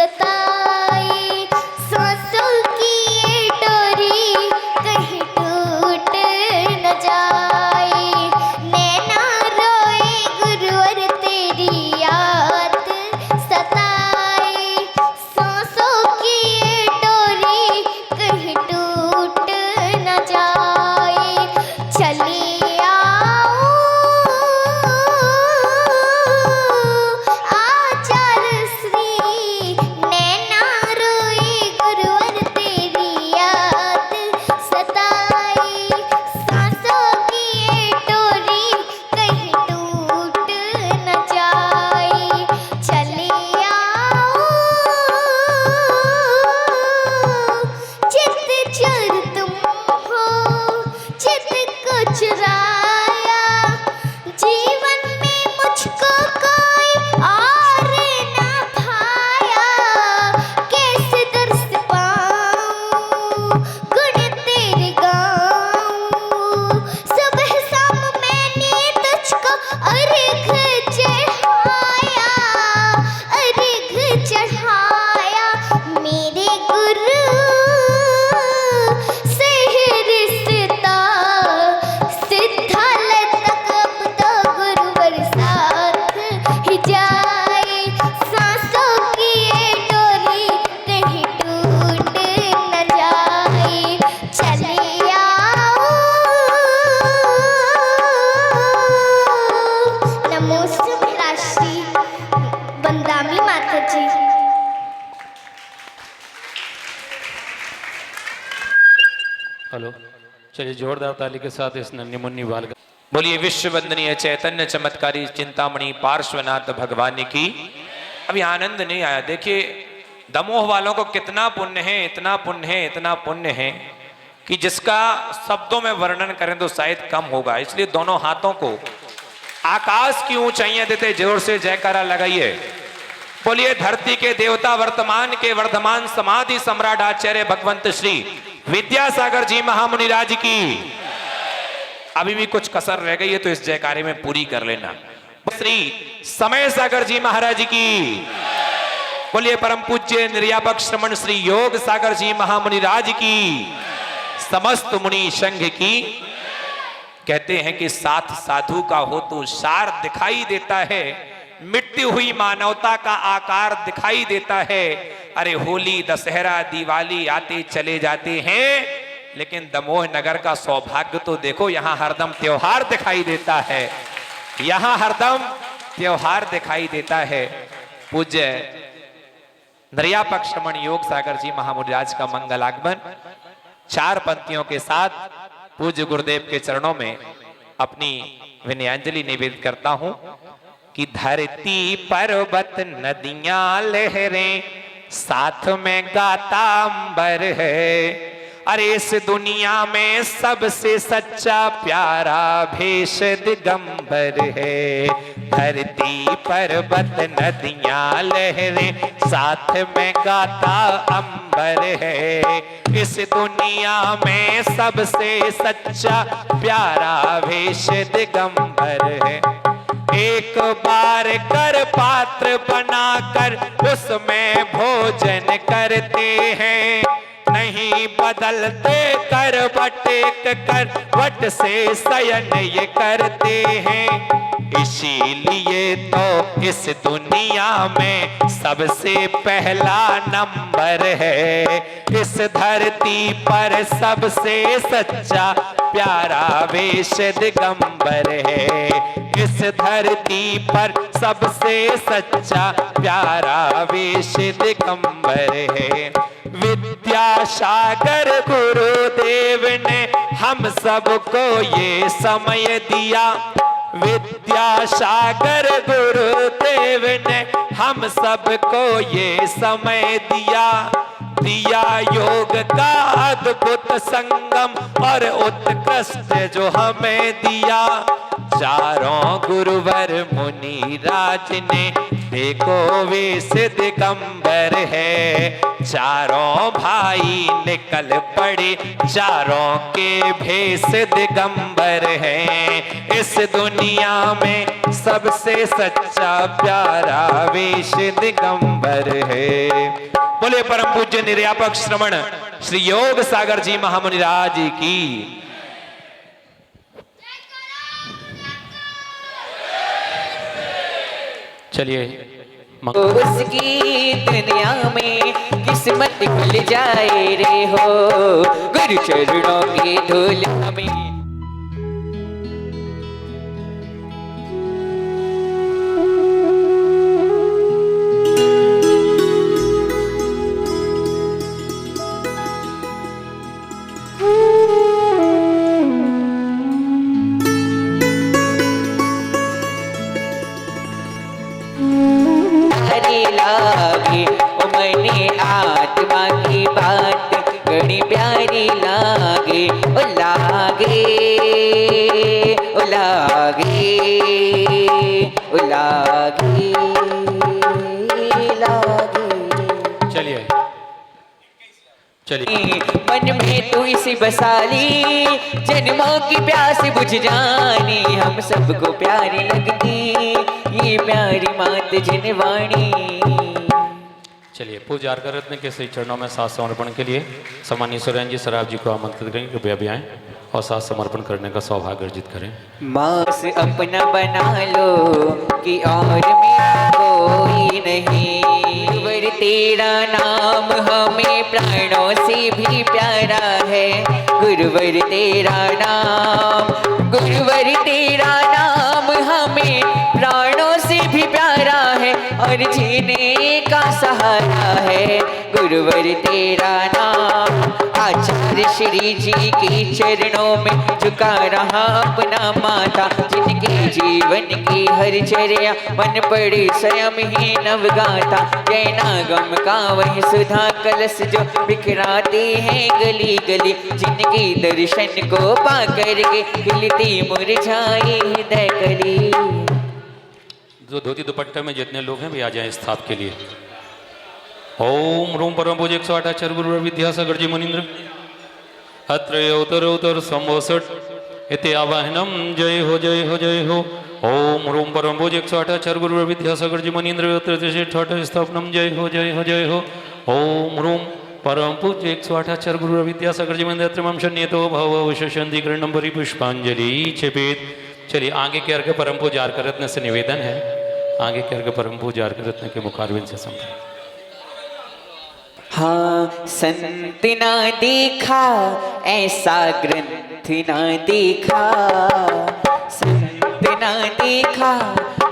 सताई, सांसों की ये डोरी कहीं टूट न जाए। नैना रोए गुरुवर तेरी याद सताई, सांसों की ये डोरी कहीं टूट न जाए। चली हेलो, चलिए जोरदार ताली के साथ इस नन्ही मुन्नी बाल का बोलिए। विश्व वंदनीय चैतन्य चमत्कारी चिंतामणि पार्श्वनाथ भगवान की। अभी आनंद नहीं आया। देखिए दमोह वालों को कितना पुण्य है, इतना पुण्य है, इतना पुण्य है कि जिसका शब्दों में वर्णन करें तो शायद कम होगा। इसलिए दोनों हाथों को आकाश की ऊंचाइयां देते जोर से जयकारा लगाइए। बोलिए धरती के देवता, वर्तमान के वर्धमान समाधि सम्राट आचार्य भगवंत श्री विद्यासागर जी महामुनिराज की। अभी भी कुछ कसर रह गई है तो इस जयकारे में पूरी कर लेना। श्री समय सागर जी महाराज की। बोलिए परम पूज्य निर्यापक श्रमण श्री योग सागर जी महामुनिराज की। समस्त मुनि संघ की। कहते हैं कि साथ साधु का हो तो सार दिखाई देता है, मिटती हुई मानवता का आकार दिखाई देता है। अरे होली दशहरा दिवाली आते चले जाते हैं, लेकिन दमोह नगर का सौभाग्य तो देखो, यहां हरदम त्योहार दिखाई देता है। यहां हरदम त्योहार दिखाई देता है। पूज्य निर्यापक श्रमण योग सागर जी महामुनिराज का मंगल आगमन 4 पंक्तियों के साथ पूज्य गुरुदेव के चरणों में अपनी विनयांजलि निवेदित करता हूं कि धरती पर्वत नदियां लहरें साथ में गाता अंबर है। अरे इस दुनिया में सबसे सच्चा प्यारा भेष दिगंबर है। धरती पर्वत नदियां लहरें साथ में गाता अंबर है। इस दुनिया में सबसे सच्चा प्यारा भेष दिगंबर है। एक बार कर पात्र बनाकर उसमें भोजन करते हैं, नहीं बदलते करवट एक करवट से शयन ये करते हैं। इसीलिए तो इस दुनिया में सबसे पहला नंबर है। इस धरती पर सबसे सच्चा प्यारा वेश दिगंबर है। इस धरती पर सबसे सच्चा प्यारा वेश दिगंबर है। विद्यासागर गुरुदेव ने हम सबको ये समय दिया। विद्यासागर गुरुदेव ने हम सबको ये समय दिया। दिया योग का अद्भुत संगम और उत्कृष्ट जो हमें दिया। चारों गुरुवर मुनि राज ने देखो वेश दिगंबर है, चारों भाई निकल पड़े, चारों के भेष दिगंबर है। इस दुनिया में सबसे सच्चा प्यारा वेश दिगंबर है। बोले परम पूज्य निर्यापक श्रवण श्री योग सागर जी महामुनिराज की। चलिए उसकी दुनिया में किस्मत खुल जाए रे हो, गुरु चरणों की धूल में। लागे ओ मने आत्मा की बात बड़ी प्यारी लागे, ओ लागे ओ लागे ओ लागे लागे। चलिए चलिए। मन में तू इसी बसाली, जन्मों की प्यास बुझ जानी, हम सबको प्यारी लगती ये प्यारी मात जिनवाणी। चलिए पूजा अर्घ रत्न के सही चरणों में साथ समर्पण के लिए सम्मानीय सुरेंद्र जी सराफ जी को आमंत्रित करेंगे, कृपया भी आएं और साथ समर्पण करने का सौभाग्य अर्जित करें। मास अपना बना लो कि और मेरा कोई नहीं, वर तेरा नाम हमें प्राणों से भी प्यारा है, गुरुवर तेरा नाम, गुरुवर तेरा नाम हमें प्राणों से भी प्यारा है, और जीने का सहारा है, गुरुवर तेरा नाम। आचार्य श्री जी के चरणों में झुका रहा अपना माथा, जिनके जीवन की हर चर्या मन पड़े स्वयं ही नवगाता, जैना गम का वही सुधा कलश जो बिखराते हैं गली गली, जिनके दर्शन को पा करके खिलती मुरझाई हृदय कली। जो धोती दुपट्टे में जितने लोग हैं भी आ जाएं स्थाप के लिए। ओम रूम परम पूज्य 108 आचार्य गुरु विद्यासागर जी मुनीन्द्र अत्र उत्तर संवसट इति आवाहनम। जय हो जय हो जय हो। ओम रूम परम पूज्य 108 आचार्य गुरु विद्यासागर जी मुनीन्द्र अत्र ठाठ स्थापनम। जय हो जय हो जय हो। ओम रूम परम पूज्य 108 आचार्य गुरु विद्यासागर जी मंदिर त्रिमम शन्यतो भव शशंति कृष्णम परि पुष्पांजलि छेपेत। चलिए आगे के अर्घ परम पूज्य अर्घ रत्न से निवेदन है, आगे के अर्घ परम पूज्य अर्घ रत्न के मुखारविंद से संपर्क। हाँ संत ना देखा ऐसा ग्रंथ ना देखा, संत ना देखा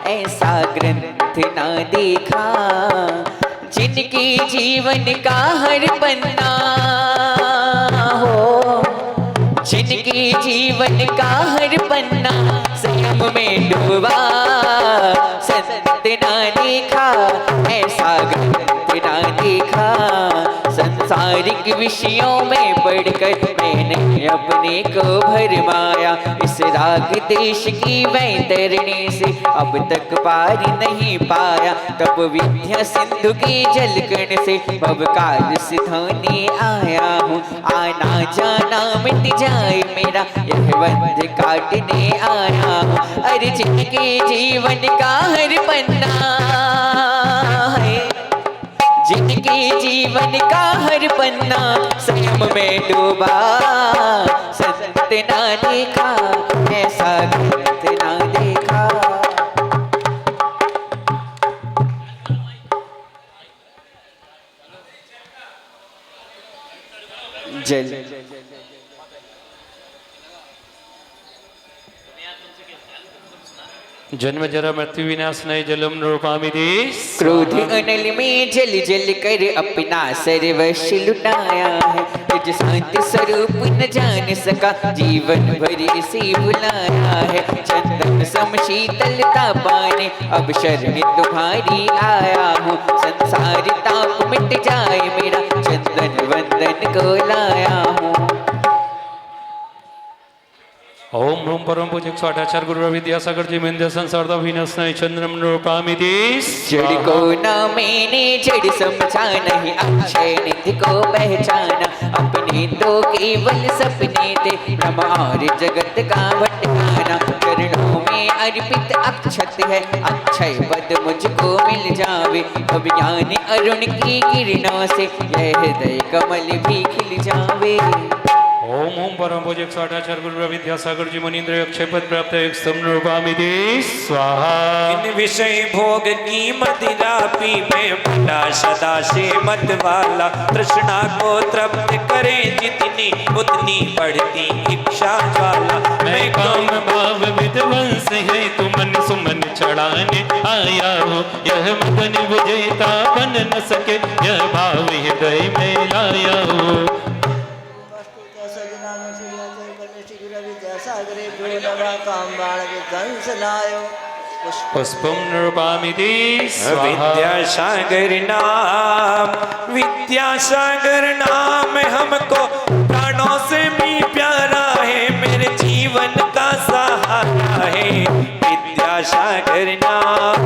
ऐसा ग्रंथ ना देखा, जिनके जीवन का हर पन्ना हो, जिनके जीवन का हर पन्ना संयम में डूबा, संत ना देखा ऐसा ग्रंथ ना देखा। संसारिक विषयों में बढ़कर मैंने अपने को भरमाया, इस राग देश की वैतरणी से अब तक पार नहीं पाया, तब विद्या सिंधु की जलकण से भव काल सिधाने आया हूँ, आना जाना मिट जाए मेरा यह बंध काटने आया हूँ। अरे जिनके जीवन का हर पन्ना है, जिनके जीवन का हर पन्ना संयम में डूबा, संत ना देखा ऐसा ग्रंथ ना देखा। जल जन्म जरा मृत्यु विनाश नहीं जलम नृपामि देश। क्रोध अनल में जल जल कर अपना सर्वस्व लुटाया है, तुझ शांति स्वरूप न जान सका जीवन भर इसे भुलाया है। चंदन सम शीतलता पाने अब शरण तुम्हारी आया हूँ, संसार ताप मिट जाए मेरा चंदन वंदन को लाया हूँ। ओम रूम परम पूज्य 108 गुरु विद्यासागर जी मेंद्र संसार विनस्नय चंद्रम रूपामिति जड़ को न मैंने जड़ समझा नहीं अक्षय निधि को पहचाना अपने तो केवल सपने थे ब्रह्म और जगत का भटकाना चरणों में अर्पित अक्षत है अक्षय पद मुझको मिल जावे अब ज्ञान अरुण की किरणों से यह हृदय कमल भी खिल जावे। ओम ओम परम पूज्य 108 गुरु विद्यासागर जी मुनीन्द्र अक्षय पद प्राप्त एक स्तंभ रूपामिति स्वाहा। इन विषय भोग की मदिरा पी में बड़ा सदा से मत वाला तृष्णा को तृप्त करे जितनी उतनी बढ़ती इच्छा ज्वाला। मैं काम भाव विध्वंस है तू मन सुमन चढ़ाने आया हो यह मदन विजेता बन न सके यह भाव हृदय में लाया हो। पुष्पम नृपामिति विद्यासागर नाम हमको प्राणों से भी प्यारा है मेरे जीवन का सहारा है विद्यासागर नाम।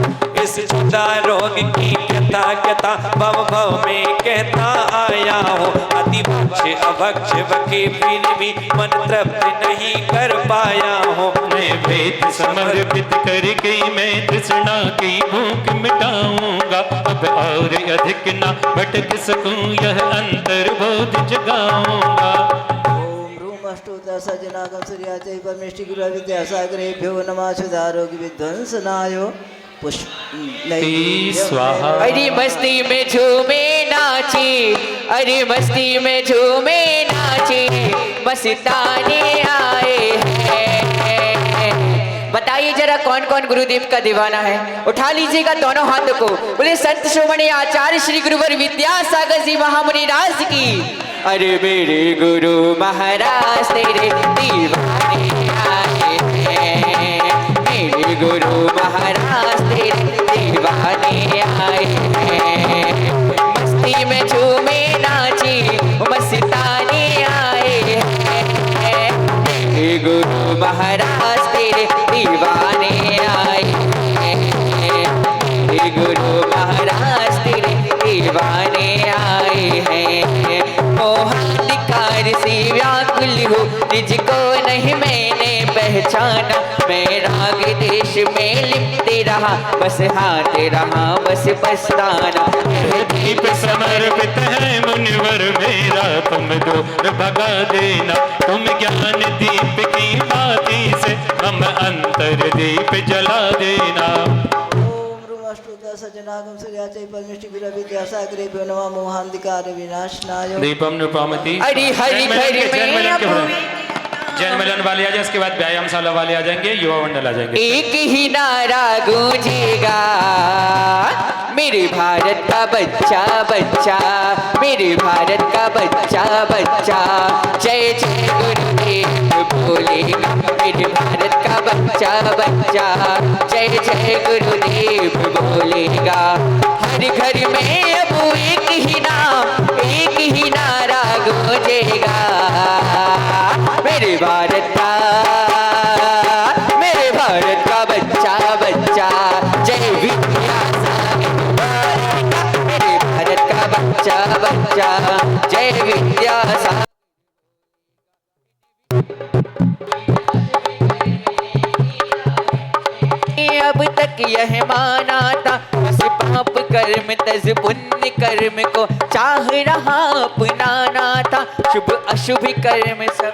इस जुदा रोग की कथा भव भव में कहता आया हूँ अति भक्ष अभक्ष बके फिर भी मन तृप्त नहीं कर पाया हूँ। मैं वेद समर्पित करके मैं तृष्णा की भूख मिटाऊंगा अब और अधिक ना भटक सकूं यह अंतर्बोध जगाऊंगा। ओम रूम अष्टोदश सजनागम सूर्याचय परमेष्टि गुरु विद्यासागरेभ्यो नमः सुधारोग विध्वंसनाय पुष्प स्वाहा। अरे मस्ती में झूमे नाचे अरे मस्ती में झूमे नाचे मस्ताने आए हैं। बताइए जरा कौन कौन गुरुदेव का दीवाना है। उठा लीजिएगा दोनों हाथों को बोले संत श्रोमणी आचार्य श्री गुरुवर विद्यासागर जी महामुनि राज की। अरे मेरे गुरु महाराज तेरे दीवाने आए हैं मेरे गुरु महाराज तेरे दीवाने आए हैं। मस्ती में झूमे नाची मस्ताने आए हैं मेरे गुरु महाराज तेरे दीवाने आए हैं मेरे गुरु महाराज तेरे दीवाने आए हैं। मोहाधिकार से व्याकुल हो निज को नहीं मैंने पहचाना मैं राग देश में लिपते रहा बस हाथ रहा बस पछताना। दीप समर्पित है मुनिवर मेरा तुम दूर भगा देना तुम ज्ञान दीप की बाती से हम अंतर दीप जला देना। ओम रूम अष्टोदश सजनागम सूर्याचय परमेष्टि गुरु विद्यासागरेभ्यो नमः मोहांधिकार विनाशनाय। दीपम नृपामति। अरे हरि हरि जैन मिलन वाले आ जाए इसके बाद व्यायामशाला वाले आ जाएंगे युवा मंडल आ जाएंगे। एक ही नारा गूंजेगा मेरे भारत का बच्चा बच्चा मेरे भारत का बच्चा बच्चा जय जय गुरुदेव बोलेगा मेरे भारत का बच्चा बच्चा जय जय गुरुदेव बोलेगा। हर घर में अब एक ही नारा गूंजेगा मेरे भारत का बच्चा बच्चा जय विद्यासागर मेरे भारत का बच्चा बच्चा जय विद्यासागर। अब तक यह माना था बस पाप कर्म तज पुण्य कर्म को चाह रहा अपनाना था शुभ अशुभ कर्म सब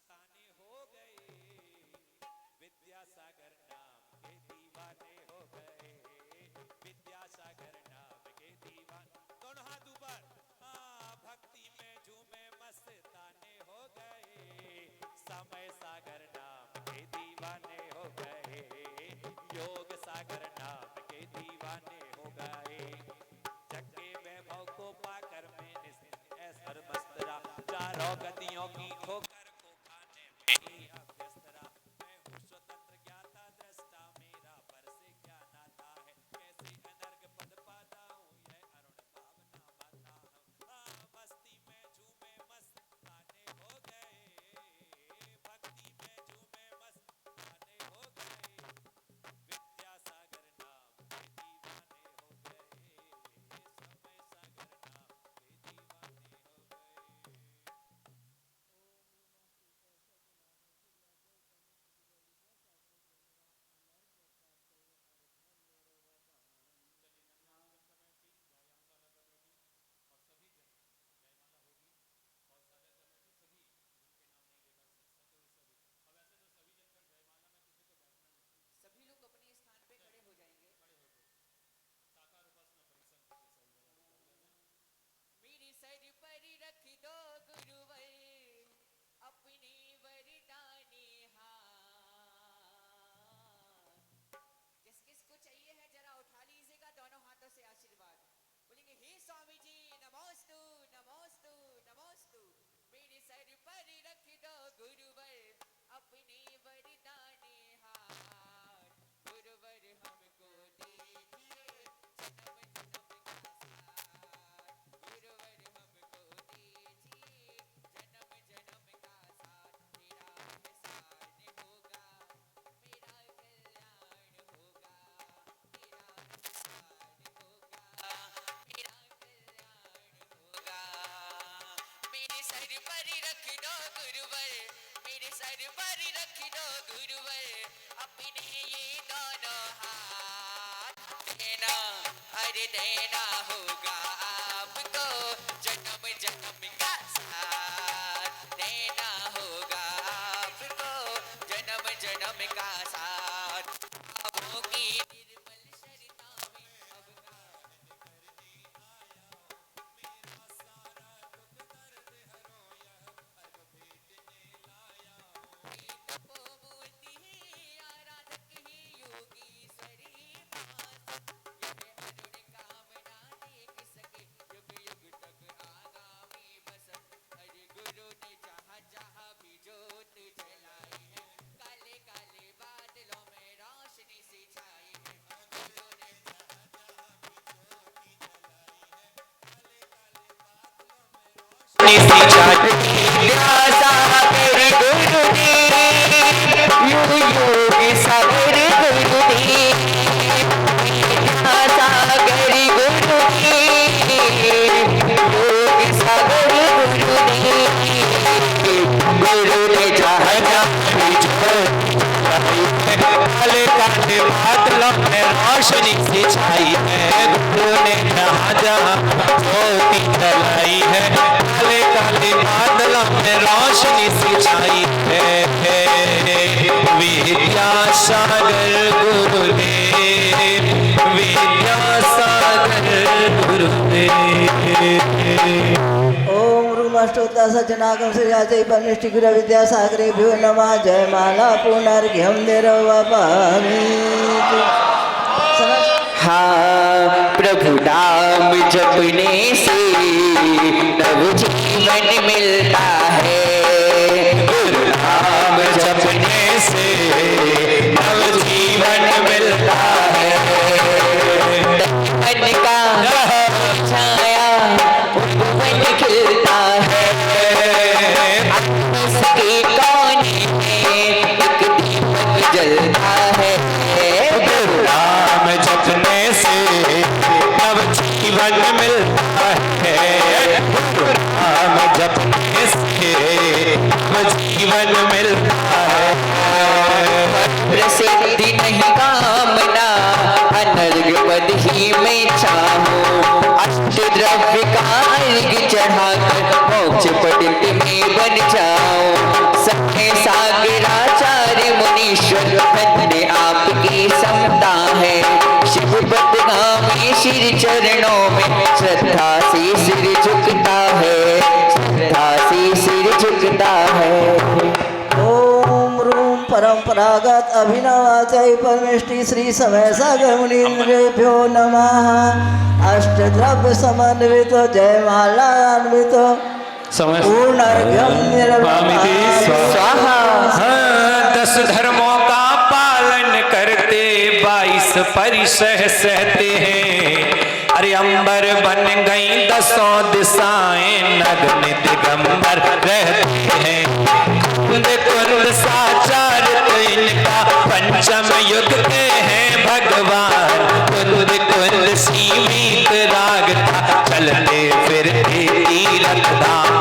मस्ताने हो गए, विद्यासागर नाम के दीवाने हो गए, विद्यासागर नाम के दीवाने। दोनों हाथ ऊपर। हाँ, भक्ति में झूमे मस्ताने हो गए, समय सागर नाम के दीवाने हो गए, योग सागर नाम के दीवाने हो गए। जग के वैभव को पाकर मैंने ऐसर मस्तरा, चारों गतियों की ठोकर को खाने में ही अभ्यस्त रहा। मैं हूँ स्वतंत्र ज्ञाता दृष्टा, मेरा पर से क्या नाता है, कैसे अनर्घ पद पाता हूँ, यह अरुण भावना पाता हूँ। हाँ, मस्ती में झूमे मस्ताने हो गए, भक्ति में झूमे मस्ताने हो गए, विद्यासागर नाम के दीवाने हो गए, समय सागर नाम के दीवाने हो गए। सभी लोग अपने स्थान पे खड़े हो जाएंगे। मेरे सर पर रख दो गुरुवर अपने वरदानी हाथ। किस किस को चाहिए है जरा उठा लीजिएगा दोनों हाथों से आशीर्वाद। बोलेंगे हे स्वामी जी नमोस्तु नमोस्तु नमोस्तु। मेरे सर पर रख दो गुरुवर अपने वरदानी हाथ। गुरुवर हमको दीजिए जन्म जन्म का साथ। गुरुवर हमको दीजिए जन्म जन्म का साथ। तेरा एहसान होगा मेरा कल्याण होगा, तेरा एहसान होगा मेरा कल्याण होगा। मेरे सर पर रख दो गुरुवर, मेरे सर पर रख दो गुरुवर अपने ये दोनों हाथ। देना अरे देना होगा आपको जन्म जन्म का साथ। देना होगा आपको जन्म जन्म का साथ। बाबों की निर्मल शरता में अब तपोमूर्ति है आराधक ही योगीश्वरी पास। यह अरुण कामना देख सके युग युग तक आगामी बसत। अरे गुरु ने जहाँ जहाँ भी जोत जलाई है, काले काले बादलों में रोशनी सी छाई है। गुरु ने जहाँ जहाँ भी जोत जलाई है, काले काले बादलों में रोशनी सी छाई। विद्यासागर गुरु ने योगी सागर गुरु ने, विद्यासागर गुरु ने योगी सागर गुरु ने। गुरु ने जहाँ जहाँ भी जोत काले काले बादलों में रोशनी से छाई है, गुरु ने जहाँ जहाँ ज्योति जलाई है, काले काले बादलों में रोशनी से छाई है। विद्यासागर गुरु ने, विद्यासागर गुरु ने। ओम रूमष्टोत्तर सज्जनागम श्रीयाचै परमेष्टि गुरु विद्यासागरेभ्यो नमः। जयमाला पुनर्घ्यं निरवपामि। हाँ, प्रभु नाम जपने से नव जीवन मिलता है। गुरु नाम जपने से नव जीवन मिलता है। मन का छाया उपवन खिलता है। आपस के कोने में एक दीपक जलता है। गुरु नाम जपने से नव जीवन मिलता है। गुरु नाम जपने से नव जीवन मिलता है। प्रसिद्धि नहीं कामना अनर्घ पद ही मैं चाहूं। अष्ट द्रव्य का अर्घ चढ़ाकर मोक्ष पदित में बन जाऊं। सत्य चरणों में श्रद्धा से सिर झुकता है, श्रद्धा से सिर झुकता है। ओम रूम परंपरागत अभिनवाचय परमेष्टि श्री समय सागर मुनीन्द्रेभ्यो नमः। अष्टद्रव्य समन्वित जय मालान्वित समय पूर्णार्घ्यं पामिति स्वाहा। हाँ, 10 धर्मों का पालन करते 22 परिसह सहते हैं। अरे अंबर बन गई 10 दिशाएं, नग्न दिगंबर रहते हैं। कुंद कुंद साचार तो इनका पंचम युग के हैं भगवान। कुंद कुंद सीमित राग था, चलते फिरते तीरथ धाम।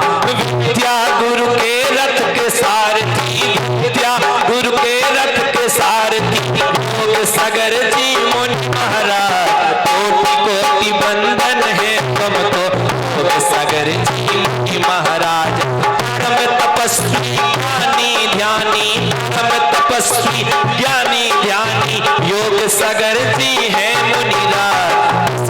विद्या गुरु के रथ के सारथी, विद्या गुरु के रथ के सारथी। योग सागर जी मुनि महाराज, कोटि कोटि बंधन है तुमको। योग सागर जी मुनि महाराज, हम तपस्वी ज्ञानी ध्यानी, हम तपस्वी ज्ञानी ध्यानी। योग सागर जी है मुनिराज,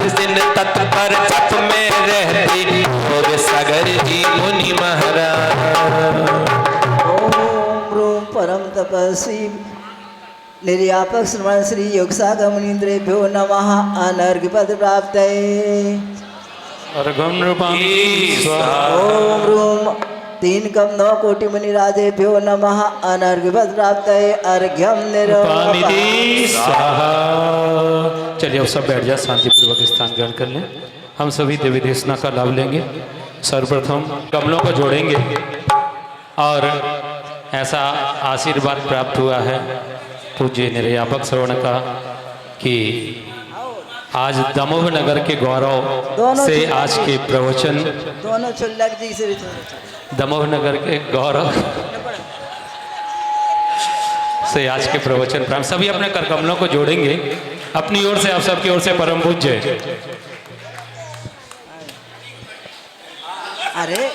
इस दिन तत्पर जप में रहते। योग सागर जी मुनि महाराज। ओम रूम परम तपस्वी निर्यापक श्रवण श्री योग सागर मुनीन्द्रेभ्यो नमः। अनर्घ्य पद प्राप्तये। अर्घं नृपामिति स्वाहा। ओम रूम 3 कम 9 कोटि मुनिराजेभ्यो नमः। अनर्घ्य पद प्राप्तये। अर्घ्यं पामिति निरपामि। स्वाहा। चलिए अब सब बैठ जाए, शांतिपूर्वक स्थान ग्रहण कर लें। हम सभी देवी देवता का लाभ लेंगे। सर्वप्रथम कमलों को जोड़ेंगे और ऐसा आशीर्वाद प्राप्त हुआ है पूज्य निर्यापक श्रवण का कि आज दमोह नगर के गौरव से आज के प्रवचन, दोनों चुल्लक जी से दमोह नगर के गौरव से आज के प्रवचन प्रारंभ। सभी अपने कर कमलों को जोड़ेंगे अपनी ओर से, आप सबकी ओर से परम पूज्य। अरे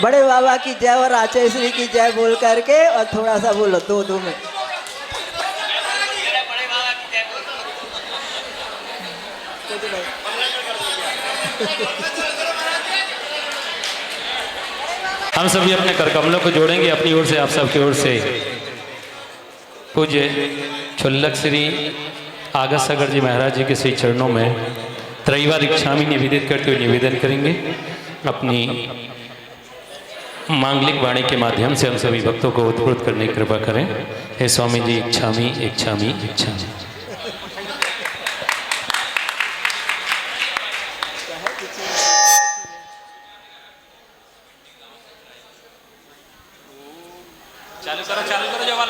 बड़े बाबा की जय और आचार्य श्री की जय बोल करके और थोड़ा सा बोलो 2 में। हम सभी अपने कर कमलों को जोड़ेंगे अपनी ओर से, आप सबकी ओर से। पूज्य छुल्लक श्री आगत सागर जी महाराज जी के श्री चरणों में त्रैवा दीक्षामी निवेदित करते हुए निवेदन करेंगे। अपनी मांगलिक वाणी के माध्यम से हम सभी भक्तों को उत्प्रोत करने की कृपा करें। हे स्वामी जी, इच्छामी इच्छामी इच्छामी। चालू करो जवाब।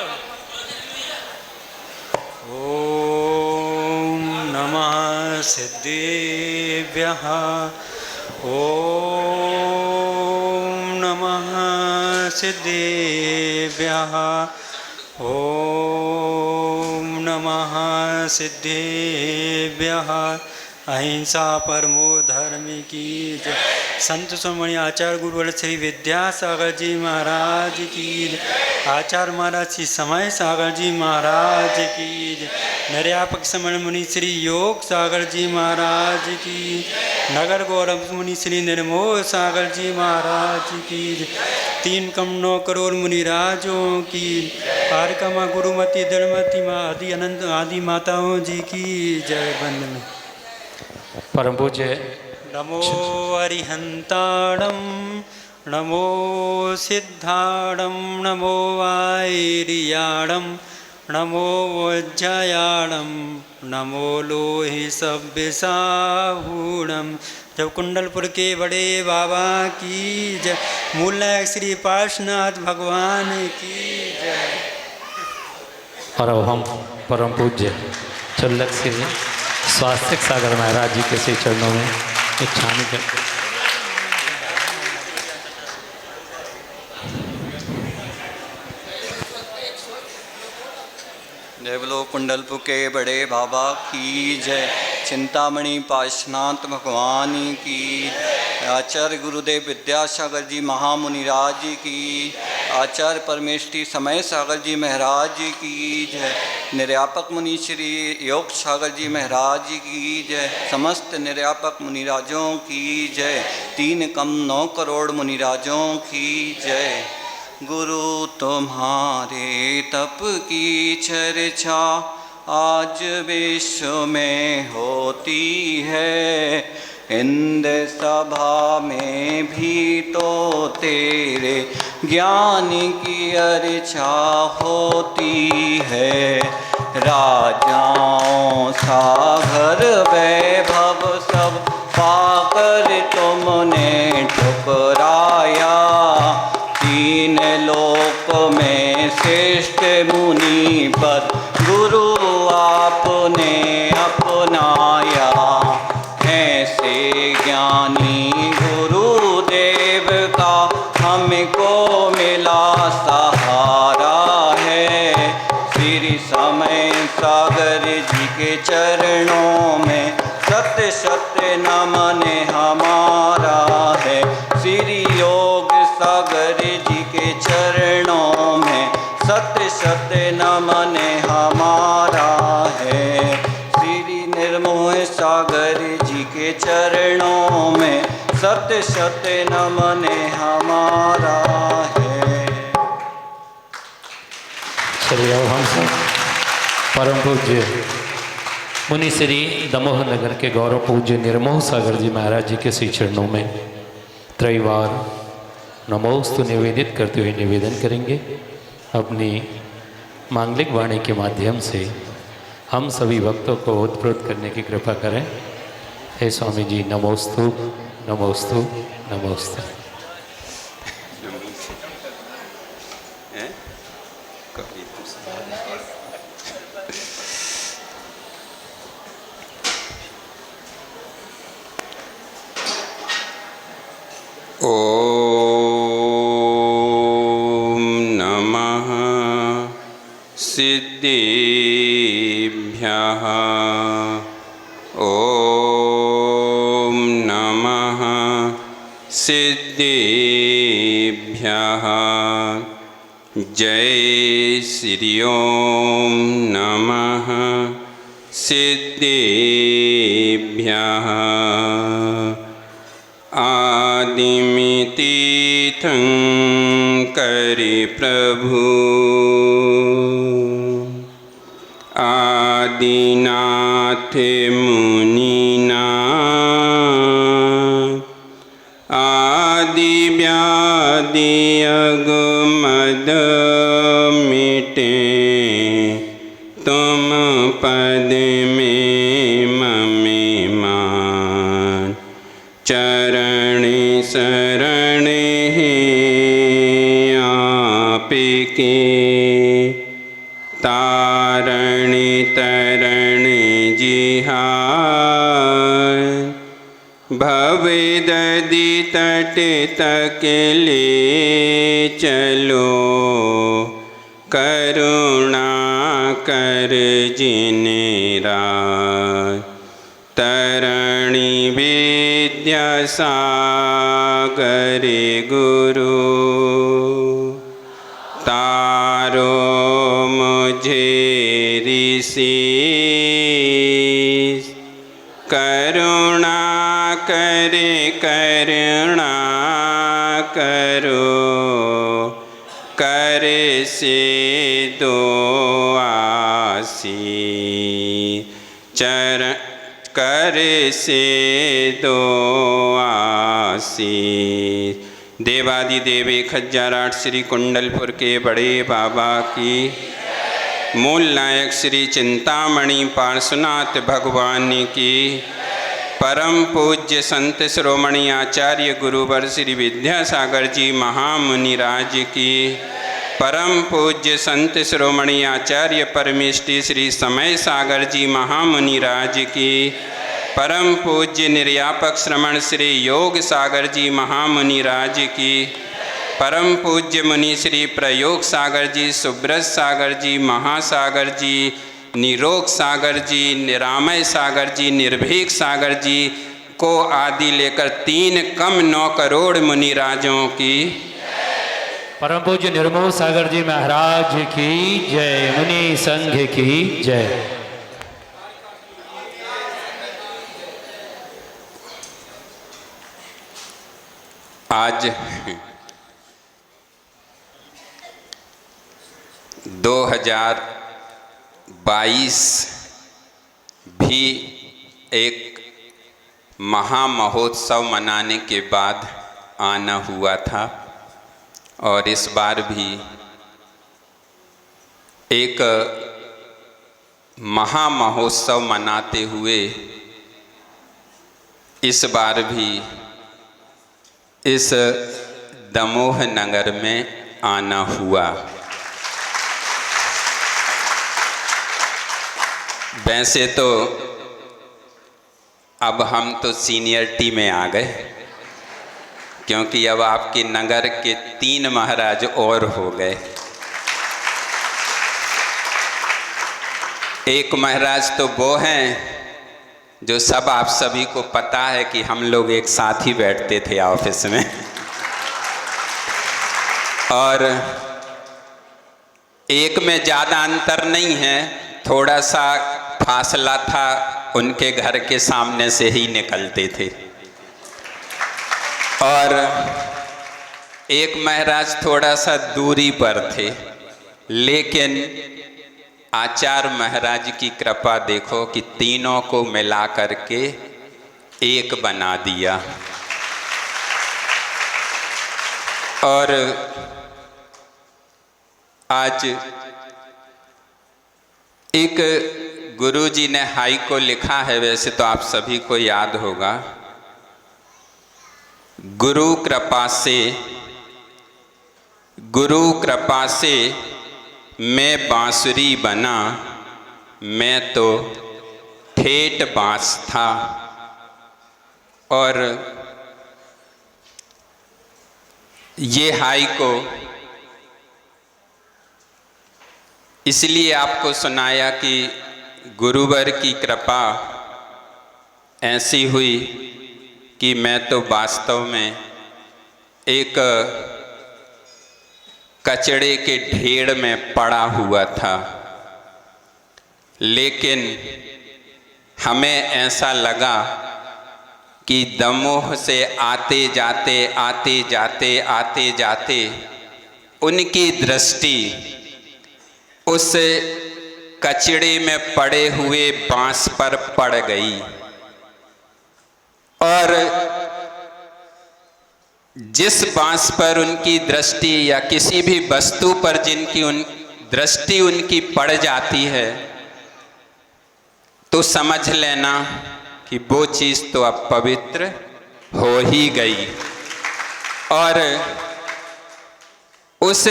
ओम नमः सिद्धेभ्यः। ओम नमः सिद्धेभ्यः। ओम नमः सिद्धेभ्यः। अहिंसा परमो धर्म की जय। संत सुमणि आचार्य गुरुवर श्री विद्यासागर जी महाराज की जय। आचार्य महाराज श्री समय सागर जी महाराज की जय। निर्यापक समण मुनि श्री योग सागर जी महाराज की। नगर गौरव मुनि श्री निर्मोह सागर जी महाराज की जय। 3 कम 9 करोड़ मुनिराजों की। आरकमा गुरुमती दृढ़मती माँ आदि अनंत आदि माताओं जी की जय। बंदन परम पूज्य नमो अरिहंताणं, नमो सिद्धाणं, नमो वाईरियाणं, नमो वज्रयाणं, नमो लोहि सव्यसाहूणं। जब कुंडलपुर के बड़े बाबा की जय। मूल श्री पार्श्वनाथ भगवान की जय। और अब हम परम पूज्य छुल्लक श्री स्वास्थ्य सागर महाराज जी के श्री चरणों में इच्छामी करते। जय बोलो कुंडलपुर के बड़े बाबा की जय। चिंतामणि पार्श्वनाथ भगवान की। आचार्य गुरुदेव विद्यासागर जी महामुनिराज जी की। आचार्य परमेष्टि समय सागर जी महाराज की जय। निर्यापक मुनि श्री योग सागर जी महाराज की जय। समस्त निर्यापक मुनिराजों की जय। 3 कम 9 करोड़ मुनिराजों की जय। गुरु तुम्हारे तप की चर्चा आज विश्व में होती है, इंद सभा में भी तो तेरे ज्ञान की अर्चा होती है। राजाओं सा घर वैभव सब पाकर तुमने ठुकराया, 3 लोक में श्रेष्ठ मुनि पद गुरु आपने अपनाया। ऐसे ज्ञानी गुरुदेव का हमको मिला सहारा है। श्री समय सागर जी के चरणों में सत्य सत्य नमन हमारा है। श्री योग सागर जी के चरणों में सत्य सत्य नमन हमारा है। श्री निर्मोह सागर जी के चरणों में सत्य सत्य नमन हमारा है। चलिए अब हम सब परम पूज्य मुनि श्री दमोह नगर के गौरव पूज्य निर्मोह सागर जी महाराज जी के श्री चरणों में त्रैवार नमोस्तु निवेदित करते हुए निवेदन करेंगे। अपनी मांगलिक वाणी के माध्यम से हम सभी भक्तों को ओतप्रोत करने की कृपा करें। हे स्वामी जी, नमोस्तु नमोस्तु नमोस्तु। ओम नमः सिद्धेभ्यः। ओम नमः सिद्धेभ्यः। जय श्री ओम नमः सिद्धेभ्यः। आदिमितीर्थंकरि प्रभु आदिनाथ मुनिनाथ आदि व्याधि अगमद मिटे तुम पद में ममेमान। चरण शरण है आपके तारण तरण जिहार। भवदधि तट तक ले चलो करुणा कर जिनेराज। तरणी विद्यासागर गुरु तारो मुझे ऋषि। करुणा करे करुणा करो करे से दो आसी। चरण करे से दो आसी। देवादिदेव 1008 श्री कुंडलपुर के बड़े बाबा की। मूल नायक श्री चिंतामणि पार्श्वनाथ भगवान की। परम पूज्य संत शिरोमणि आचार्य गुरुवर श्री विद्यासागर जी महामुनिराज की। परम पूज्य संत शिरोमणि आचार्य परमेष्टि श्री समय सागर जी महामुनिराज की। परम पूज्य निर्यापक श्रमण श्री योग सागर जी महामुनिराज की। परम पूज्य मुनि श्री प्रयोग सागर जी, सुब्रत सागर जी, महासागर जी, निरोग सागर जी, निरामय सागर जी, निर्भीक सागर जी को आदि लेकर 3 कम 9 करोड़ मुनिराजों की। परम पूज्य निर्मोह सागर जी महाराज की जय, मुनि संघ की जय। आज 2022 भी एक महामहोत्सव मनाने के बाद आना हुआ था और इस बार भी एक महामहोत्सव मनाते हुए इस बार भी इस दमोह नगर में आना हुआ। वैसे तो अब हम तो सीनियरिटी में आ गए, क्योंकि अब आपके नगर के 3 महाराज और हो गए। एक महाराज तो वो हैं जो सब आप सभी को पता है कि हम लोग एक साथ ही बैठते थे ऑफिस में, और एक में ज़्यादा अंतर नहीं है, थोड़ा सा फासला था, उनके घर के सामने से ही निकलते थे। और एक महाराज थोड़ा सा दूरी पर थे, लेकिन आचार्य महाराज की कृपा देखो कि तीनों को मिला करके एक बना दिया। और आज एक गुरुजी ने हाई को लिखा है, वैसे तो आप सभी को याद होगा, गुरु कृपा से मैं बांसुरी बना, मैं तो ठेठ बांस था। और ये हाई को इसलिए आपको सुनाया कि गुरुवर की कृपा ऐसी हुई कि मैं तो वास्तव में एक कचड़े के ढेर में पड़ा हुआ था, लेकिन हमें ऐसा लगा कि दमोह से आते जाते उनकी दृष्टि उस कचड़े में पड़े हुए बांस पर पड़ गई, और जिस बांस पर उनकी दृष्टि या किसी भी वस्तु पर जिनकी दृष्टि उनकी पड़ जाती है, तो समझ लेना कि वो चीज़ तो अब पवित्र हो ही गई। और उस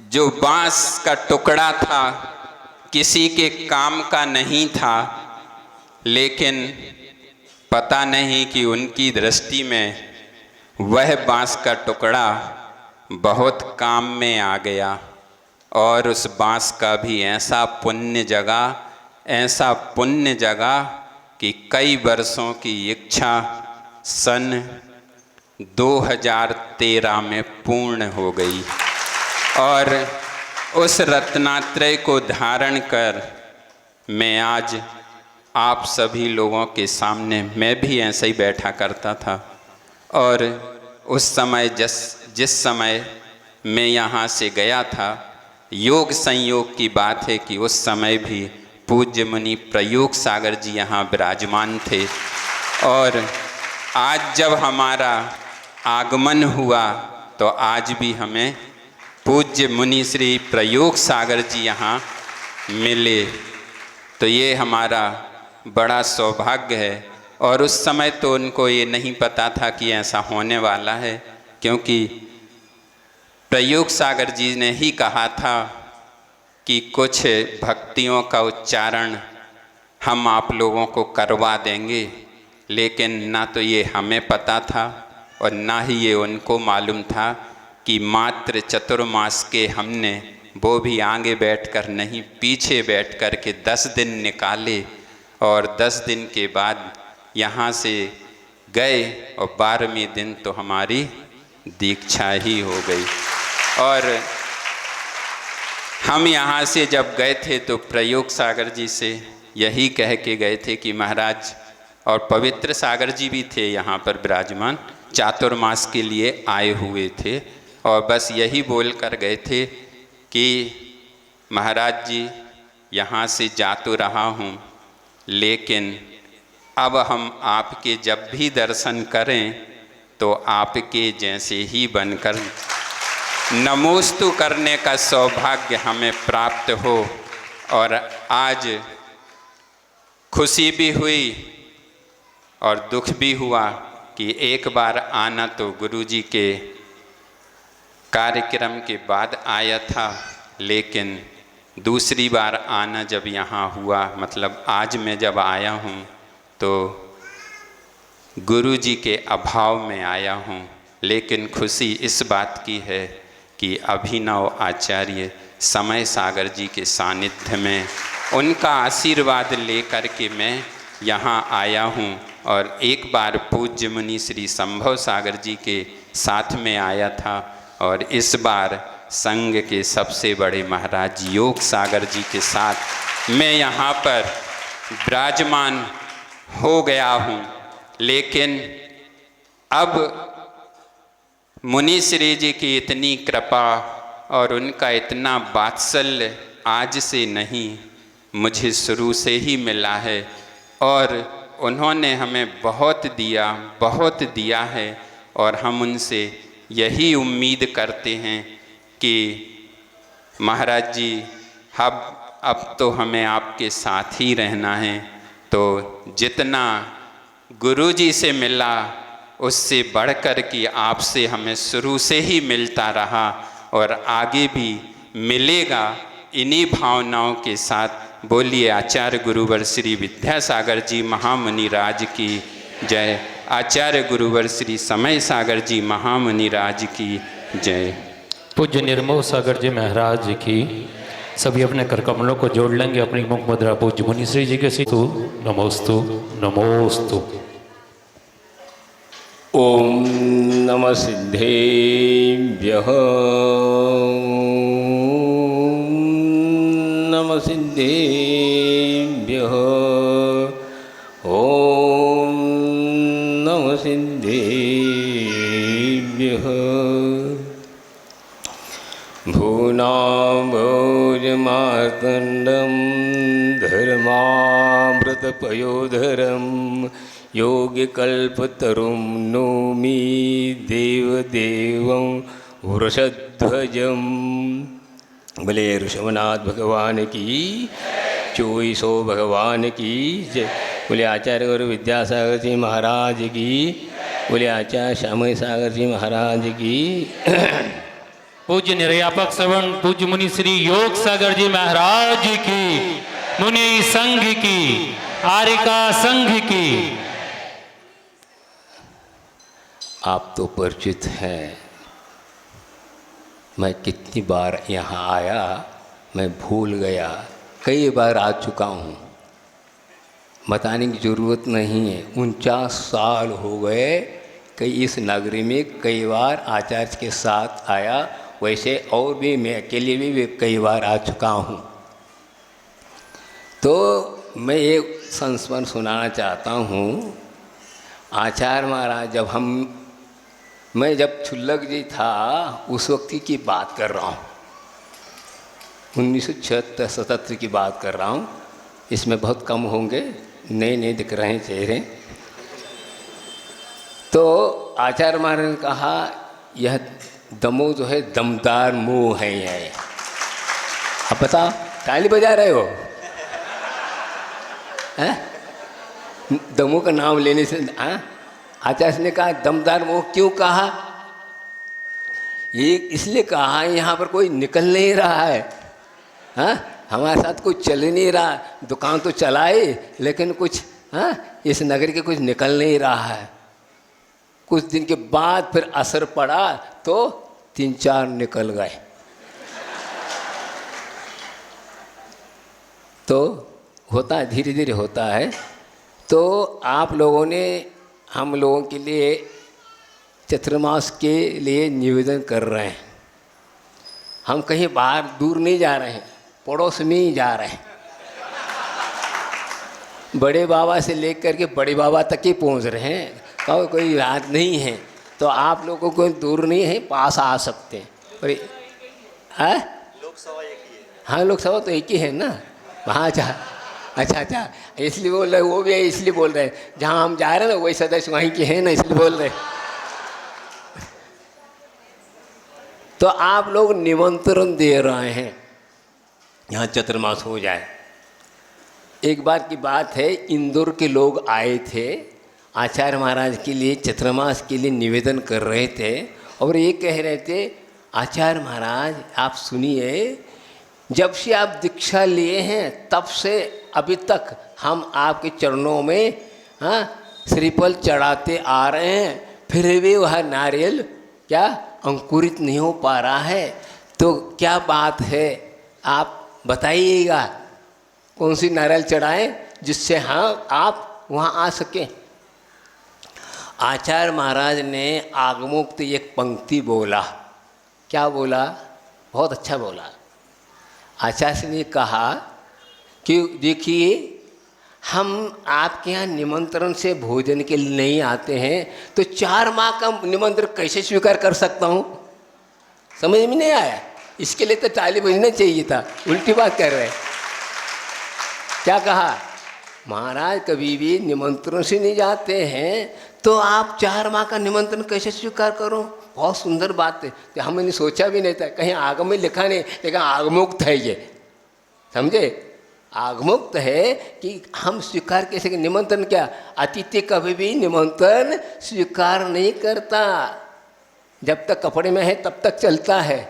जो बांस का टुकड़ा था किसी के काम का नहीं था, लेकिन पता नहीं कि उनकी दृष्टि में वह बांस का टुकड़ा बहुत काम में आ गया, और उस बांस का भी ऐसा पुण्य जगह कि कई वर्षों की इच्छा सन 2013 में पूर्ण हो गई। और उस रत्नात्रय को धारण कर मैं आज आप सभी लोगों के सामने, मैं भी ऐसे ही बैठा करता था, और उस समय जिस समय मैं यहाँ से गया था, योग संयोग की बात है कि उस समय भी पूज्य मुनि प्रयोग सागर जी यहाँ विराजमान थे। और आज जब हमारा आगमन हुआ तो आज भी हमें पूज्य मुनि श्री प्रयोग सागर जी यहाँ मिले, तो ये हमारा बड़ा सौभाग्य है। और उस समय तो उनको ये नहीं पता था कि ऐसा होने वाला है, क्योंकि प्रयोग सागर जी ने ही कहा था कि कुछ भक्तियों का उच्चारण हम आप लोगों को करवा देंगे, लेकिन ना तो ये हमें पता था और ना ही ये उनको मालूम था कि मात्र चतुर्मास के हमने वो भी आगे बैठकर नहीं, पीछे बैठ कर के 10 दिन निकाले, और 10 दिन के बाद यहाँ से गए, और 12वें दिन तो हमारी दीक्षा ही हो गई। और हम यहाँ से जब गए थे तो प्रयोग सागर जी से यही कह के गए थे कि महाराज, और पवित्र सागर जी भी थे यहाँ पर विराजमान, चातुर्मास के लिए आए हुए थे, और बस यही बोल कर गए थे कि महाराज जी यहाँ से जा तो रहा हूँ, लेकिन अब हम आपके जब भी दर्शन करें तो आपके जैसे ही बनकर नमोस्तु करने का सौभाग्य हमें प्राप्त हो। और आज खुशी भी हुई और दुख भी हुआ कि एक बार आना तो गुरुजी के कार्यक्रम के बाद आया था, लेकिन दूसरी बार आना जब यहाँ हुआ, मतलब आज मैं जब आया हूँ तो गुरुजी के अभाव में आया हूँ। लेकिन खुशी इस बात की है कि अभिनव आचार्य समय सागर जी के सानिध्य में उनका आशीर्वाद लेकर के मैं यहाँ आया हूँ। और एक बार पूज्य मुनि श्री संभव सागर जी के साथ में आया था, और इस बार संघ के सबसे बड़े महाराज योग सागर जी के साथ मैं यहाँ पर विराजमान हो गया हूँ। लेकिन अब मुनि श्री जी की इतनी कृपा और उनका इतना वात्सल्य आज से नहीं, मुझे शुरू से ही मिला है, और उन्होंने हमें बहुत दिया है। और हम उनसे यही उम्मीद करते हैं कि महाराज जी अब तो हमें आपके साथ ही रहना है, तो जितना गुरु जी से मिला उससे बढ़कर कि आपसे हमें शुरू से ही मिलता रहा और आगे भी मिलेगा। इन्हीं भावनाओं के साथ बोलिए आचार्य गुरुवर श्री विद्यासागर जी महामुनि राज की जय, आचार्य गुरुवर श्री समय सागर जी महामुनि राज की जय। पूज्य निर्मोह सागर जी महाराज जी की। सभी अपने कर कमलों को जोड़ लेंगे, अपनी मुख मुद्रा पूज्य मुनि श्री जी के सितु नमोस्तु नमोस्तु। ओम नमः सिद्धेभ्यः नमः सिद्धेभ्यः ओम नमः सिद्धेभ्यः। भूनाम्भोजमार्तण्डं धर्मामृतपयोधरं योगिकल्पतरुं नौमि देवदेवं वृषध्वजं। भले ऋषभनाथ भगवान की, चोईसो भगवान की जय। बोले आचार्य गुरु विद्यासागर जी महाराज की, बोले आचार्य श्यामय सागर जी महाराज की। पूज्य निर्यापक श्रवण पूज्य मुनि श्री योग सागर जी महाराज की, मुनि संघ की, आरिका संघ की। आप तो परिचित हैं, मैं कितनी बार यहाँ आया मैं भूल गया, कई बार आ चुका हूँ, बताने की ज़रूरत नहीं है। 49 साल हो गए कई इस नगरी में कई बार आचार्य के साथ आया, वैसे और भी मैं अकेले भी कई बार आ चुका हूँ। तो मैं एक संस्मरण सुनाना चाहता हूँ। आचार्य महाराज मैं जब छुल्लक जी था उस वक्त की बात कर रहा हूँ, 1976-77 की बात कर रहा हूँ। इसमें बहुत कम होंगे, नए दिख रहे हैं चेहरे। तो आचार्य महाराज ने कहा यह दमो जो है दमदार मुँह है। यह अब बताओ ताली बजा रहे हो हैं? दमो का नाम लेने से आचार्य ने कहा दमदार मुँह क्यों कहा? ये इसलिए कहा यहाँ पर कोई निकल नहीं रहा है, हाँ हमारे साथ कोई चल नहीं रहा, दुकान तो चलाए लेकिन कुछ इस नगर के कुछ निकल नहीं रहा है। कुछ दिन के बाद फिर असर पड़ा तो 3-4 निकल गए। तो होता है, धीरे धीरे होता है। तो आप लोगों ने हम लोगों के लिए चतुर्मास के लिए निवेदन कर रहे हैं। हम कहीं बाहर दूर नहीं जा रहे हैं, पड़ोस में ही जा रहे हैं। बड़े बाबा से लेकर के बड़े बाबा तक ही पहुंच रहे हैं। कोई बात नहीं है, तो आप लोगों को दूर नहीं है, पास आ सकते हैं। पर लोकसभा एक ही है। हाँ, लोकसभा तो एक ही है ना। हाँ, अच्छा, इसलिए बोल रहे, वो भी है इसलिए बोल रहे हैं। जहाँ हम जा रहे हैं ना वही सदस्य वहीं के हैं ना, इसलिए बोल रहे हैं। तो आप लोग निमंत्रण दे रहे हैं यहाँ चतुर्मास हो जाए। एक बार की बात है, इंदौर के लोग आए थे, आचार्य महाराज के लिए चतुर्मास के लिए निवेदन कर रहे थे, और ये कह रहे थे, आचार्य महाराज आप सुनिए, जब से आप दीक्षा लिए हैं तब से अभी तक हम आपके चरणों में श्रीफल चढ़ाते आ रहे हैं, फिर भी वह नारियल क्या अंकुरित नहीं हो पा रहा है। तो क्या बात है, आप बताइएगा कौन सी नारियल चढ़ाएं जिससे आप वहाँ आ सकें। आचार्य महाराज ने आगमोक्त एक पंक्ति बोला। क्या बोला? बहुत अच्छा बोला। आचार्य ने कहा कि देखिए, हम आपके यहाँ निमंत्रण से भोजन के लिए नहीं आते हैं, तो 4 माह का निमंत्रण कैसे स्वीकार कर सकता हूँ? समझ में नहीं आया? इसके लिए तो ताली बजना चाहिए था। उल्टी बात कर रहे हैं। क्या कहा? महाराज कभी भी निमंत्रण से नहीं जाते हैं, तो आप 4 माह का निमंत्रण कैसे स्वीकार करो? बहुत सुंदर बात है, तो हमने सोचा भी नहीं था। कहीं आगम में लिखा नहीं, लेकिन आगमुक्त है ये, समझे? आगमुक्त है कि हम स्वीकार कैसे, निमंत्रण क्या, अतिथि कभी भी निमंत्रण स्वीकार नहीं करता। जब तक कपड़े में है तब तक चलता है,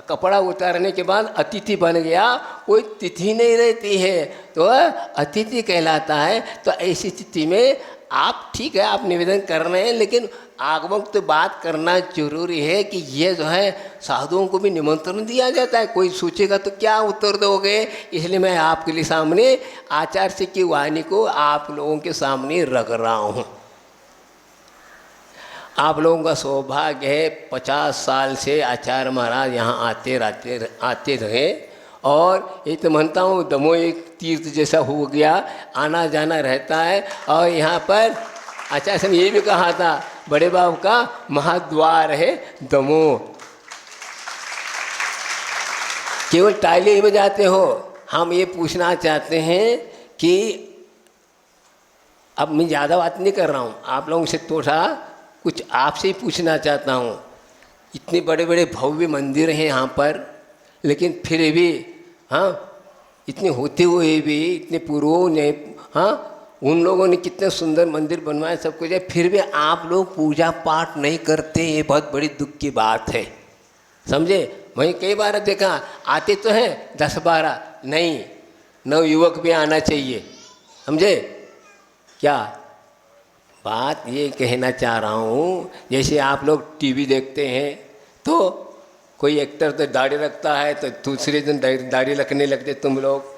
कपड़ा उतारने के बाद अतिथि बन गया, कोई तिथि नहीं रहती है, तो अतिथि कहलाता है। तो ऐसी स्थिति में आप ठीक है, आप निवेदन कर रहे हैं, लेकिन आगमुक्त बात करना जरूरी है कि ये जो है साधुओं को भी निमंत्रण दिया जाता है। कोई सोचेगा तो क्या उत्तर दोगे, इसलिए मैं आपके लिए सामने आचार्य जी की वाणी को आप लोगों के सामने रख रहा हूँ। आप लोगों का सौभाग्य है, 50 साल से आचार्य महाराज यहाँ आते रहे, और ये तो मानता हूँ दमोह एक तीर्थ जैसा हो गया, आना जाना रहता है। और यहाँ पर आचार्य ने ये भी कहा था, बड़े बाबू का महाद्वार है दमोह। केवल ताली ही बजाते हो। हम ये पूछना चाहते हैं कि अब मैं ज़्यादा बात नहीं कर रहा हूँ, आप लोगों से थोड़ा कुछ आपसे ही पूछना चाहता हूँ। इतने बड़े बड़े भव्य मंदिर हैं यहाँ पर, लेकिन फिर भी इतने होते हुए भी, इतने पूर्वों ने उन लोगों ने कितने सुंदर मंदिर बनवाए, सब कुछ है, फिर भी आप लोग पूजा पाठ नहीं करते। ये बहुत बड़ी दुख की बात है, समझे? वहीं कई बार देखा, आते तो हैं 10-12, नहीं, नवयुवक भी आना चाहिए, समझे? क्या बात ये कहना चाह रहा हूँ, जैसे आप लोग टीवी देखते हैं, तो कोई एक्टर तो दाढ़ी रखता है, तो दूसरे दिन दाढ़ी रखने लगते तुम लोग।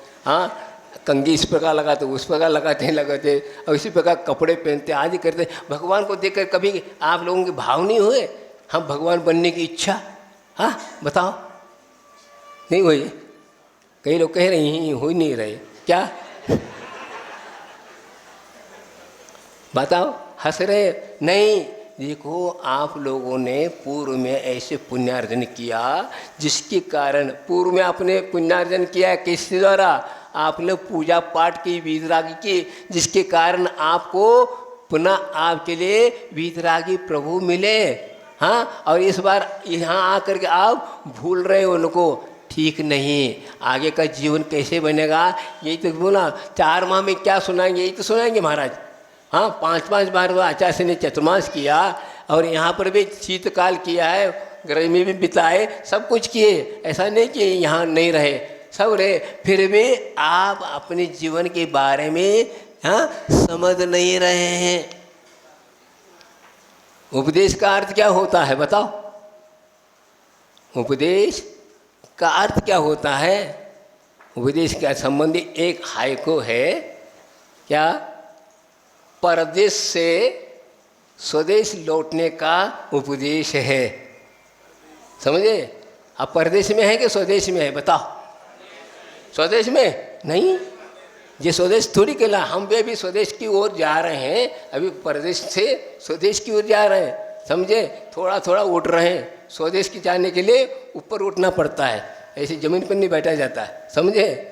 कंघी इस प्रकार लगाते, उस प्रकार लगाते, और इसी प्रकार कपड़े पहनते, आदि करते। भगवान को देखकर कभी आप लोगों के भाव नहीं हुए, हम भगवान बनने की इच्छा? बताओ, नहीं हुई? कई लोग कह रहे हैं हो ही नहीं रहे, क्या बताओ? हंस रहे? नहीं, देखो, आप लोगों ने पूर्व में ऐसे पुण्यार्जन किया, जिसके कारण पूर्व में आपने पुण्यार्जन किया है, किसके द्वारा? आपने पूजा पाठ की, वीतरागी की, जिसके कारण आपको पुनः आपके लिए वीतरागी प्रभु मिले। और इस बार यहाँ आकर के आप भूल रहे हो उनको, ठीक नहीं। आगे का जीवन कैसे बनेगा, यही तो बोला। 4 माह में क्या सुनाएंगे, यही तो सुनाएंगे महाराज। 5-5 बार वो आचार्य ने चतुर्मास किया, और यहाँ पर भी शीतकाल किया है, गर्मी भी बिताए, सब कुछ किए। ऐसा नहीं कि यहाँ नहीं रहे, सब रहे, फिर भी आप अपने जीवन के बारे में समझ नहीं रहे हैं। उपदेश का अर्थ क्या होता है बताओ? उपदेश का अर्थ क्या होता है? उपदेश का संबंधी एक हाइको है, क्या? परदेश से स्वदेश लौटने का उपदेश है। समझे? आप परदेश में हैं कि स्वदेश में है? बताओ। स्वदेश में नहीं, ये स्वदेश थोड़ी कहला। हम भी स्वदेश की ओर जा रहे हैं, अभी परदेश से स्वदेश की ओर जा रहे हैं। समझे? थोड़ा थोड़ा उठ रहे हैं। स्वदेश की जाने के लिए ऊपर उठना पड़ता है, ऐसे ज़मीन पर नहीं बैठा जाता है। समझे?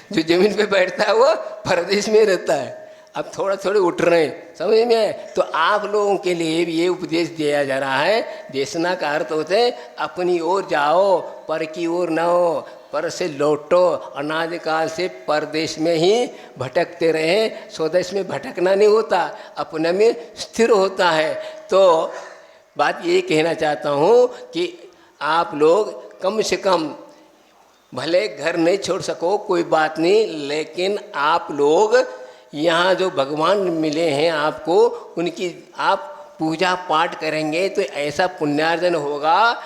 जो ज़मीन पे बैठता है वो परदेश में रहता है। अब थोड़ा थोड़े उठ रहे हैं, समझ में आए? तो आप लोगों के लिए भी ये उपदेश दिया जा रहा है। देशना का अर्थ होते हैं अपनी ओर जाओ, पर की ओर ना हो, पर से लौटो। अनादिकाल से परदेश में ही भटकते रहे, स्वदेश में भटकना नहीं होता, अपने में स्थिर होता है। तो बात ये कहना चाहता हूँ कि आप लोग कम से कम, भले घर नहीं छोड़ सको कोई बात नहीं, लेकिन आप लोग यहाँ जो भगवान मिले हैं आपको, उनकी आप पूजा पाठ करेंगे तो ऐसा पुण्यार्जन होगा।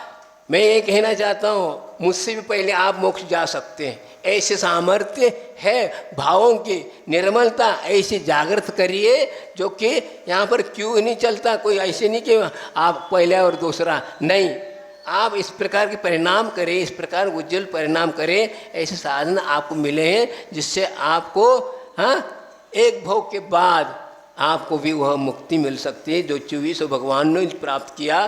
मैं ये कहना चाहता हूँ, मुझसे भी पहले आप मोक्ष जा सकते हैं। ऐसे सामर्थ्य है, भावों की निर्मलता ऐसे जागृत करिए जो कि यहाँ पर क्यों नहीं चलता। कोई ऐसे नहीं कि आप पहला और दूसरा, नहीं। आप इस प्रकार के परिणाम करें, इस प्रकार उज्जवल परिणाम करें। ऐसे साधन आपको मिले हैं जिससे आपको एक भोग के बाद आपको भी वह मुक्ति मिल सकती है जो 24 भगवान ने प्राप्त किया।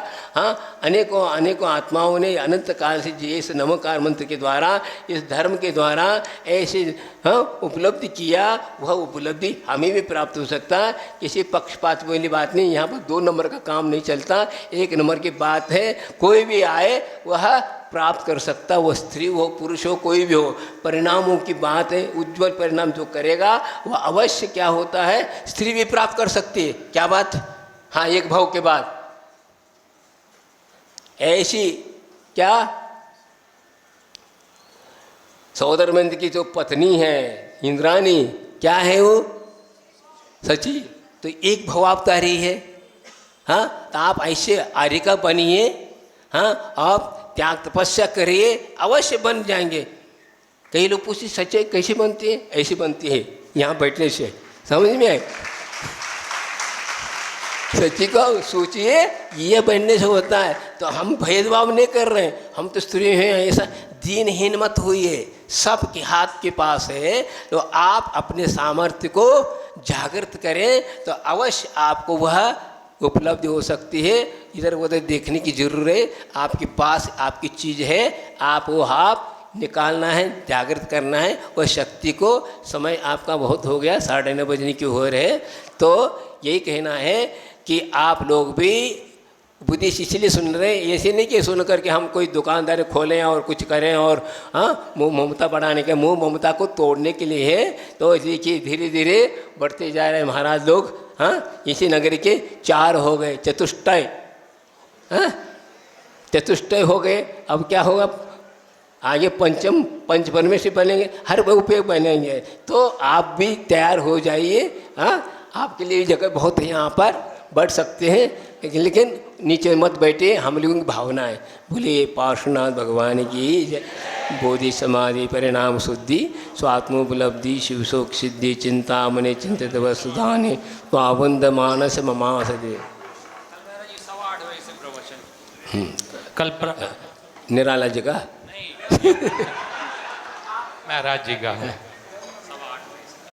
अनेकों अनेकों आत्माओं ने अनंत काल से इस नमोकार मंत्र के द्वारा, इस धर्म के द्वारा ऐसे उपलब्धि किया, वह उपलब्धि हमें भी प्राप्त हो सकता है। किसी पक्षपात वाली बात नहीं, यहाँ पर 2 नंबर का काम नहीं चलता, 1 नंबर की बात है। कोई भी आए वह प्राप्त कर सकता, वो स्त्री हो पुरुष हो कोई भी हो। परिणामों की बात है, उज्जवल परिणाम जो करेगा वह अवश्य क्या होता है, स्त्री भी प्राप्त कर सकती है। क्या बात? हाँ, एक भाव के बाद ऐसी क्या सौदरमंद की जो पत्नी है इंद्राणी, क्या है वो? सची। तो एक भाव आप तारी है। तो आप ऐसे आर्यिका बनिए। आप त्याग तपस्या करिए, अवश्य बन जाएंगे। कई लोग पूछते सच्चाई कैसे बनती है? ऐसी बनती है यहाँ बैठने से। समझ में आए? सच्ची को सोचिए, ये बनने से होता है। तो हम भेदभाव नहीं कर रहे हैं, हम तो स्त्री हैं, ऐसा दीनहीन मत होइए। सबके हाथ के पास है, तो आप अपने सामर्थ्य को जागृत करें तो अवश्य आपको वह उपलब्धि हो सकती है। इधर उधर देखने की जरूरत है, आपके पास आपकी चीज़ है, आप वो आप निकालना है, जागृत करना है वह शक्ति को। समय आपका बहुत हो गया, 9:30 बजने की हो रहे। तो यही कहना है कि आप लोग भी उपदेश इसलिए सुन रहे हैं, ऐसे नहीं कि सुन करके हम कोई दुकानदारी खोलें और कुछ करें और मुँह ममता बढ़ाने के, मुँह ममता को तोड़ने के लिए है। तो देखिए धीरे धीरे बढ़ते जा रहे हैं महाराज लोग। इसी नगरी के 4 हो गए, चतुष्टय चतुष्टय हो गए। अब क्या होगा? आगे पंच परमेश्वर बनेंगे, हर उपयोग बनेंगे। तो आप भी तैयार हो जाइए। आपके लिए जगह बहुत है, यहाँ पर बढ़ सकते हैं, लेकिन नीचे मत बैठे। हम लोगों की भावना है। बोलिए पार्श्वनाथ भगवान की जय। बोधि समाधि परिणाम शुद्धि स्वात्मोपलब्धि शिवशोक सिद्धि चिंतामणि चिंतित वसुधानि पावंद मानस ममास दे। कल निराला जी का महाराज जी का